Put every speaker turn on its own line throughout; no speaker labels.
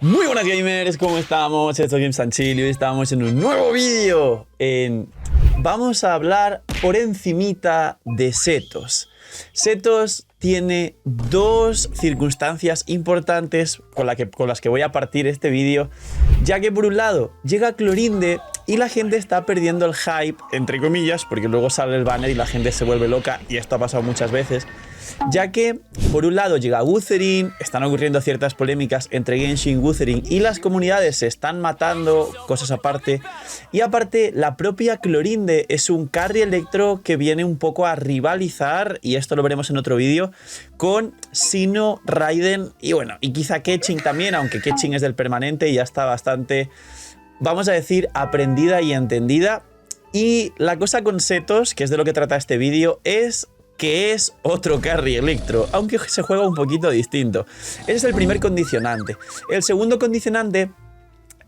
Muy buenas gamers, ¿cómo estamos? Esto es Games and Chill y hoy estamos en un nuevo vídeo. Vamos a hablar por encimita de Setos. Setos tiene dos circunstancias importantes con las que voy a partir este vídeo, ya que por un lado llega Clorinde y la gente está perdiendo el hype, entre comillas, porque luego sale el banner y la gente se vuelve loca, y esto ha pasado muchas veces, ya que por un lado llega Wuthering, están ocurriendo ciertas polémicas entre Genshin y Wuthering y las comunidades se están matando, cosas aparte, y aparte la propia Clorinde es un carry electro que viene un poco a rivalizar, y esto lo veremos en otro vídeo, con Sino, Raiden y bueno, y quizá Keqing también, aunque Keqing es del permanente y ya está bastante, vamos a decir, aprendida y entendida. Y la cosa con Setos, que es de lo que trata este vídeo, es que es otro carry electro, aunque se juega un poquito distinto. Ese es el primer condicionante. El segundo condicionante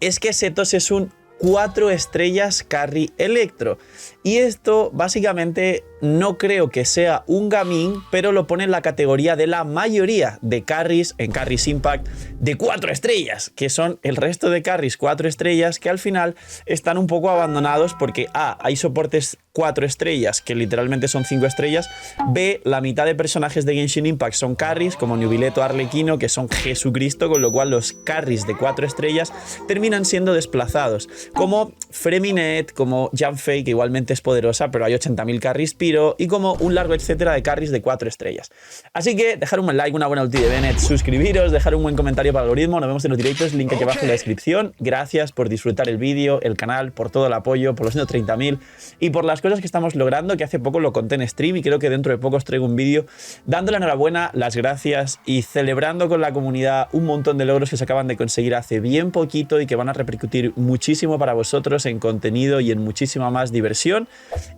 es que Setos es un 4 estrellas carry electro. Y esto básicamente no creo que sea un gaming, pero lo pone en la categoría de la mayoría de carries en Carries Impact de 4 estrellas, que son el resto de carries 4 estrellas que al final están un poco abandonados porque A, hay soportes 4 estrellas que literalmente son 5 estrellas, B, la mitad de personajes de Genshin Impact son carries como Nubileto, Arlequino, que son Jesucristo, con lo cual los carries de 4 estrellas terminan siendo desplazados, como Freminet, como Janfei, que igualmente es poderosa, pero hay 80.000 carries Piro, y como un largo etcétera de carries de 4 estrellas. Así que dejar un buen like, una buena ulti de Bennett, suscribiros, dejar un buen comentario para el algoritmo. Nos vemos en los directos, link aquí abajo en la descripción. Gracias por disfrutar el vídeo, el canal, por todo el apoyo, por los 130.000 y por las cosas que estamos logrando, que hace poco lo conté en stream y creo que dentro de poco os traigo un vídeo dándole enhorabuena, las gracias y celebrando con la comunidad un montón de logros que se acaban de conseguir hace bien poquito y que van a repercutir muchísimo para vosotros en contenido y en muchísima más diversión.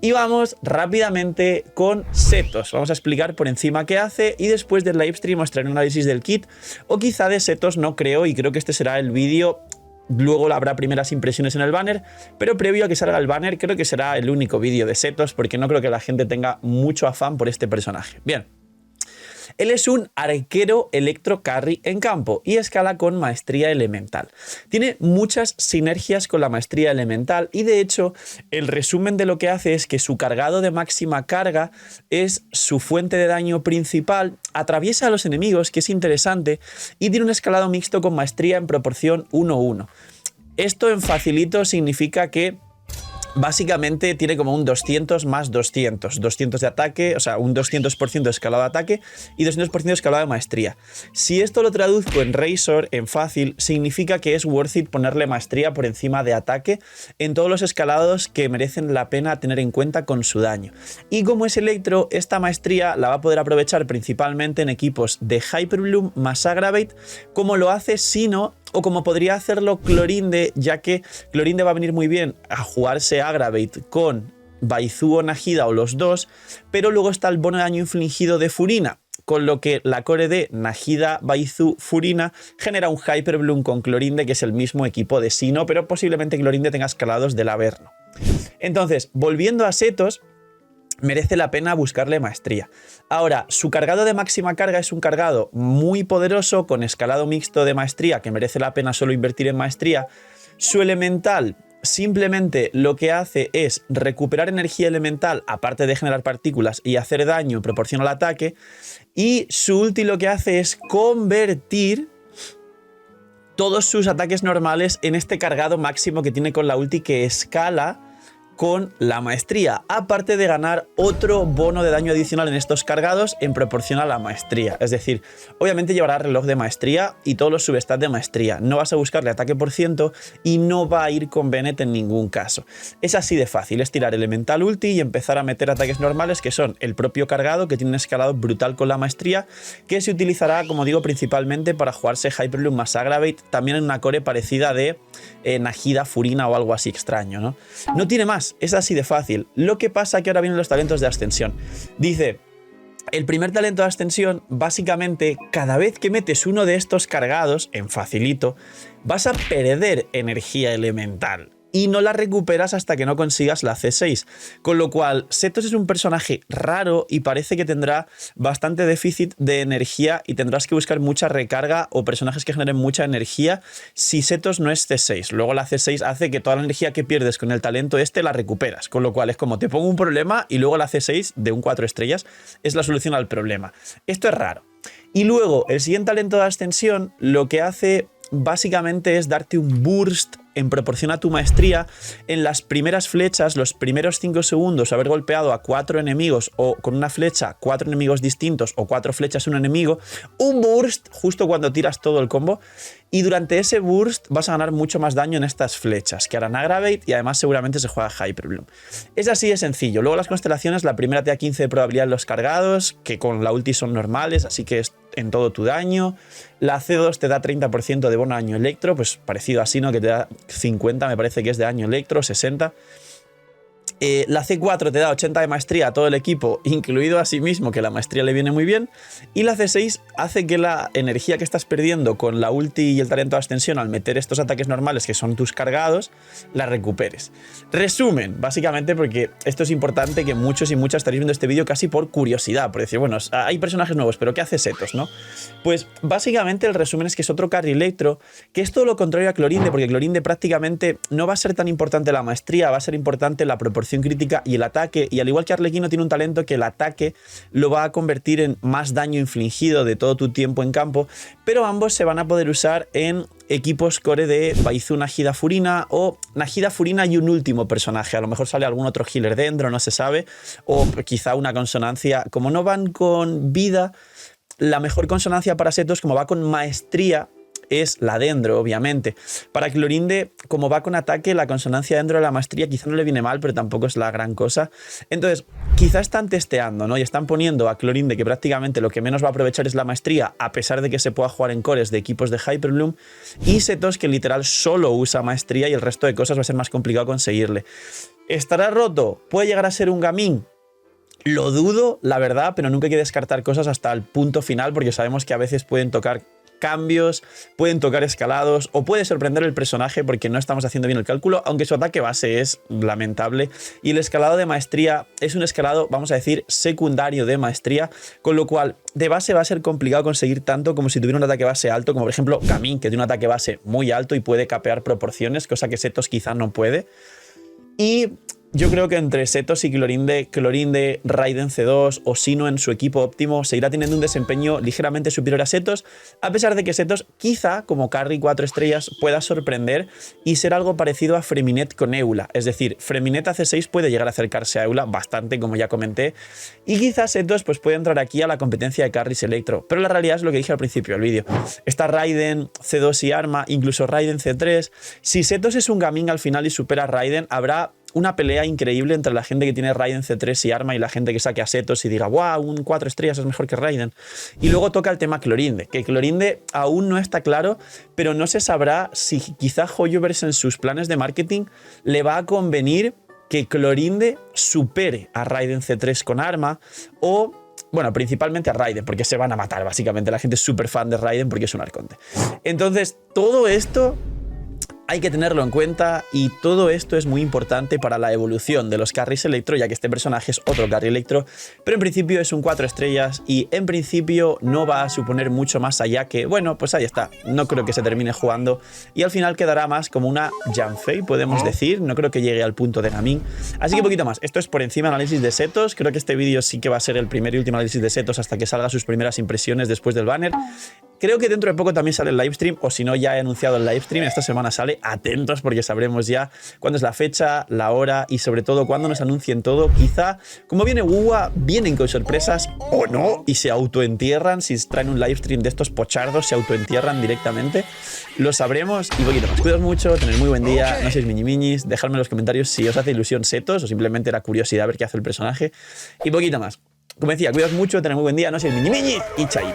Y vamos rápidamente con Setos. Vamos a explicar por encima qué hace y después del livestream os traeré un análisis del kit, o quizá de Setos no creo, y creo que este será el vídeo. Luego habrá primeras impresiones en el banner, pero previo a que salga el banner creo que será el único vídeo de Setos porque no creo que la gente tenga mucho afán por este personaje. Bien. Él es un arquero electro carry en campo y escala con maestría elemental. Tiene muchas sinergias con la maestría elemental y de hecho el resumen de lo que hace es que su cargado de máxima carga es su fuente de daño principal, atraviesa a los enemigos, que es interesante, y tiene un escalado mixto con maestría en proporción 1-1. Esto en facilito significa que básicamente tiene como un 200 más 200 de ataque, o sea, un 200% de escalado de ataque y 200% de escalado de maestría. Si esto lo traduzco en Razor, en fácil, significa que es worth it ponerle maestría por encima de ataque en todos los escalados que merecen la pena tener en cuenta con su daño. Y como es electro, esta maestría la va a poder aprovechar principalmente en equipos de Hyperbloom más Aggravate, como lo hace Sino, o como podría hacerlo Clorinde, ya que Clorinde va a venir muy bien a jugarse Aggravate con Baizu o Nahida o los dos, pero luego está el bono de daño infligido de Furina, con lo que la core de Nahida, Baizu, Furina genera un Hyperbloom con Clorinde, que es el mismo equipo de Sino, pero posiblemente Clorinde tenga escalados del Averno. Entonces, volviendo a Setos, merece la pena buscarle maestría. Ahora, su cargado de máxima carga es un cargado muy poderoso con escalado mixto de maestría que merece la pena solo invertir en maestría. Su elemental simplemente lo que hace es recuperar energía elemental aparte de generar partículas y hacer daño en proporción al ataque. Y su ulti lo que hace es convertir todos sus ataques normales en este cargado máximo que tiene con la ulti, que escala con la maestría, aparte de ganar otro bono de daño adicional en estos cargados en proporción a la maestría. Es decir, obviamente llevará reloj de maestría y todos los substats de maestría. No vas a buscarle ataque por ciento y no va a ir con Bennett en ningún caso. Es así de fácil, es tirar elemental ulti y empezar a meter ataques normales, que son el propio cargado, que tiene un escalado brutal con la maestría, que se utilizará, como digo, principalmente para jugarse Hyperloop más Aggravate, también en una core parecida de Nahida, Furina o algo así extraño, ¿no? No tiene más. Es así de fácil. Lo que pasa es que ahora vienen los talentos de ascensión. Dice, el primer talento de ascensión, básicamente, cada vez que metes uno de estos cargados, en facilito, vas a perder energía elemental. y no la recuperas hasta que no consigas la C6. Con lo cual, Setos es un personaje raro y parece que tendrá bastante déficit de energía y tendrás que buscar mucha recarga o personajes que generen mucha energía si Setos no es C6. Luego la C6 hace que toda la energía que pierdes con el talento este la recuperas. Con lo cual es como te pongo un problema y luego la C6 de un 4 estrellas es la solución al problema. Esto es raro. Y luego, el siguiente talento de ascensión lo que hace básicamente es darte un burst en proporción a tu maestría en las primeras flechas, los primeros 5 segundos, haber golpeado a 4 enemigos o con una flecha 4 enemigos distintos o 4 flechas un enemigo, un burst justo cuando tiras todo el combo y durante ese burst vas a ganar mucho más daño en estas flechas que harán Aggravate y además seguramente se juega Hyper Bloom. Es así de sencillo. Luego las constelaciones, la primera te da 15 de probabilidad en los cargados, que con la ulti son normales, así que es en todo tu daño. La C2 te da 30% de bono daño electro, pues parecido así, ¿no? Que te da 50, me parece que es de daño electro, 60. La C4 te da 80 de maestría a todo el equipo, incluido a sí mismo, que la maestría le viene muy bien. Y la C6 hace que la energía que estás perdiendo con la ulti y el talento de ascensión al meter estos ataques normales, que son tus cargados, la recuperes. Resumen, básicamente porque esto es importante que muchos y muchas estaréis viendo este vídeo casi por curiosidad, por decir, bueno, hay personajes nuevos, pero ¿qué hace Setos, no? Pues básicamente el resumen es que es otro carry electro, que es todo lo contrario a Clorinde, porque Clorinde prácticamente no va a ser tan importante la maestría, va a ser importante la proporción crítica y el ataque, y al igual que Arlequino tiene un talento que el ataque lo va a convertir en más daño infligido de todo tu tiempo en campo, pero ambos se van a poder usar en equipos core de Baizu Nahida Furina o Nahida Furina y un último personaje, a lo mejor sale algún otro healer dentro, no se sabe, o quizá una consonancia, como no van con vida, la mejor consonancia para Setos, como va con maestría, es la Dendro, obviamente. Para Clorinde, como va con ataque, la consonancia dentro de la maestría quizá no le viene mal, pero tampoco es la gran cosa. Entonces, quizá están testeando, ¿no? Y están poniendo a Clorinde, que prácticamente lo que menos va a aprovechar es la maestría, a pesar de que se pueda jugar en cores de equipos de Hyper Bloom, y Setos, que literal solo usa maestría y el resto de cosas va a ser más complicado conseguirle. ¿Estará roto? ¿Puede llegar a ser un gamín? Lo dudo, la verdad, pero nunca hay que descartar cosas hasta el punto final, porque sabemos que a veces pueden tocar cambios, pueden tocar escalados o puede sorprender el personaje porque no estamos haciendo bien el cálculo, aunque su ataque base es lamentable y el escalado de maestría es un escalado, vamos a decir, secundario de maestría, con lo cual de base va a ser complicado conseguir tanto como si tuviera un ataque base alto, como por ejemplo Gaming, que tiene un ataque base muy alto y puede capear proporciones, cosa que Setos quizá no puede. Y yo creo que entre Setos y Clorinde, Raiden C2 o Sino en su equipo óptimo seguirá teniendo un desempeño ligeramente superior a Setos, a pesar de que Setos quizá, como carry 4 estrellas, pueda sorprender y ser algo parecido a Freminet con Eula. Es decir, Freminet a C6 puede llegar a acercarse a Eula bastante, como ya comenté, y quizá Setos pues, puede entrar aquí a la competencia de carries electro. Pero la realidad es lo que dije al principio del vídeo. Está Raiden, C2 y Arma, incluso Raiden C3. Si Setos es un gaming al final y supera a Raiden, habrá una pelea increíble entre la gente que tiene Raiden C3 y Arma y la gente que saque a Setos y diga, wow, un 4 estrellas es mejor que Raiden. Y luego toca el tema Clorinde, que Clorinde aún no está claro, pero no se sabrá si quizá Hoyoverse en sus planes de marketing le va a convenir que Clorinde supere a Raiden C3 con Arma o, bueno, principalmente a Raiden, porque se van a matar básicamente. La gente es súper fan de Raiden porque es un arconte. Entonces, todo esto hay que tenerlo en cuenta y todo esto es muy importante para la evolución de los carries electro, ya que este personaje es otro carry electro, pero en principio es un 4 estrellas y en principio no va a suponer mucho más allá que, bueno, pues ahí está, no creo que se termine jugando y al final quedará más como una Janfei, podemos decir, no creo que llegue al punto de Gaming, así que poquito más. Esto es por encima análisis de Setos, creo que este vídeo sí que va a ser el primer y último análisis de Setos hasta que salga sus primeras impresiones después del banner. Creo que dentro de poco también sale el livestream, o si no ya he anunciado el livestream, esta semana sale, atentos porque sabremos ya cuándo es la fecha, la hora y sobre todo cuándo nos anuncien todo. Quizá, como viene WUA, vienen con sorpresas o no y se autoentierran, si traen un livestream de estos pochardos, se autoentierran directamente. Lo sabremos y poquito más. Cuidaos mucho, tened muy buen día, no seáis miñimiñis, dejadme en los comentarios si os hace ilusión Setos o simplemente era curiosidad ver qué hace el personaje y poquito más. Como decía, cuidaos mucho, tened muy buen día, no seáis miñimiñis y chaito.